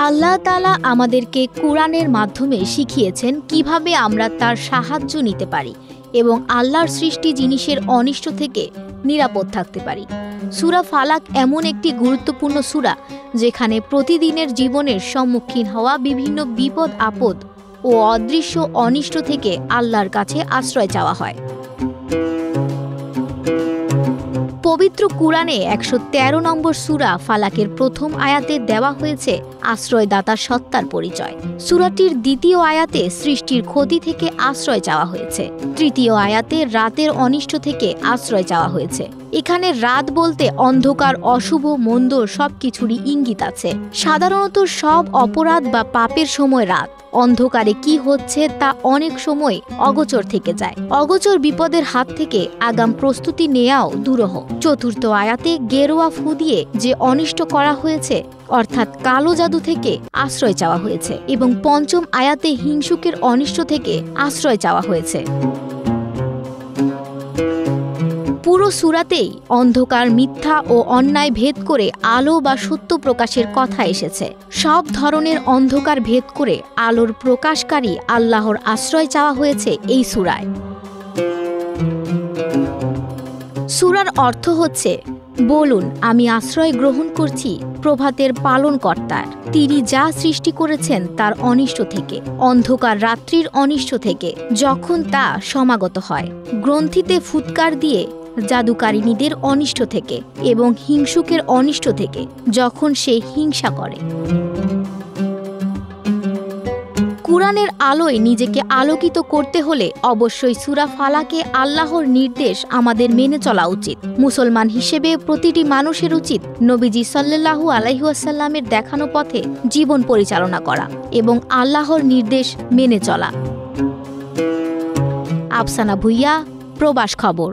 আল্লাহ তাআলা আমাদেরকে কোরআনের মাধ্যমে শিখিয়েছেন কিভাবে আমরা তার সাহায্য নিতে পারি এবং আল্লাহর সৃষ্টি জিনিসের অনিষ্ট থেকে নিরাপদ থাকতে পারি। সূরা ফালাক এমন একটি গুরুত্বপূর্ণ সূরা যেখানে প্রতিদিনের জীবনের সম্মুখীন হওয়া বিভিন্ন বিপদ আপদ ও অদৃশ্য অনিষ্ট থেকে আল্লাহর কাছে আশ্রয় চাওয়া হয়। পবিত্র কুরআনে ১১৩ নম্বর সূরা ফালাকের প্রথম আয়াতে দেওয়া হয়েছে আশ্রয়দাতা সত্তার পরিচয়। সূরাটির দ্বিতীয় আয়াতে সৃষ্টির ক্ষতি থেকে আশ্রয় চাওয়া হয়েছে। তৃতীয় আয়াতে রাতের অনিষ্ট থেকে আশ্রয় চাওয়া হয়েছে। এখানে রাত বলতে অন্ধকার, অশুভ, মন্দ সবকিছুরই ইঙ্গিত আছে। সাধারণত সব অপরাধ বা পাপের সময় রাত, অন্ধকারে কি হচ্ছে তা অনেক সময় অগোচর থেকে যায়। অগোচর বিপদের হাত থেকে আগাম প্রস্তুতি নেওয়াও দুরূহ। চতুর্থ আয়াতে গেরোয়া ফু দিয়ে যে অনিষ্ট করা হয়েছে অর্থাৎ কালো জাদু থেকে আশ্রয় চাওয়া হয়েছে এবং পঞ্চম আয়াতে হিংসুকের অনিষ্ট থেকে আশ্রয় চাওয়া হয়েছে। পুরো সূরাতেই অন্ধকার, মিথ্যা ও অন্যায় ভেদ করে আলো বা সত্য প্রকাশের কথা এসেছে। সব ধরনের অন্ধকার ভেদ করে আলোর প্রকাশকারী আল্লাহর আশ্রয় চাওয়া হয়েছে এই সূরায়। সূরার অর্থ হচ্ছে, বলুন আমি আশ্রয় গ্রহণ করছি প্রভাতের পালনকর্তার। তিনি যা সৃষ্টি করেছেন তার অনিষ্ট থেকে, অন্ধকার রাত্রির অনিষ্ট থেকে যখন তা সমাগত হয়, গ্রন্থিতে ফুৎকার দিয়ে জাদুকারিনীদের অনিষ্ট থেকে এবং হিংসুকের অনিষ্ট থেকে যখন সে হিংসা করে। কুরআনের আলোয় নিজেকে আলোকিত করতে হলে অবশ্যই সূরা ফালাকে আল্লাহর নির্দেশ আমাদের মেনে চলা উচিত। মুসলমান হিসেবে প্রতিটি মানুষের উচিত নবীজি সাল্লাল্লাহু আলাইহি ওয়াসাল্লামের দেখানো পথে জীবন পরিচালনা করা এবং আল্লাহর নির্দেশ মেনে চলা। আফসানা ভুইয়া, প্রবাস খবর।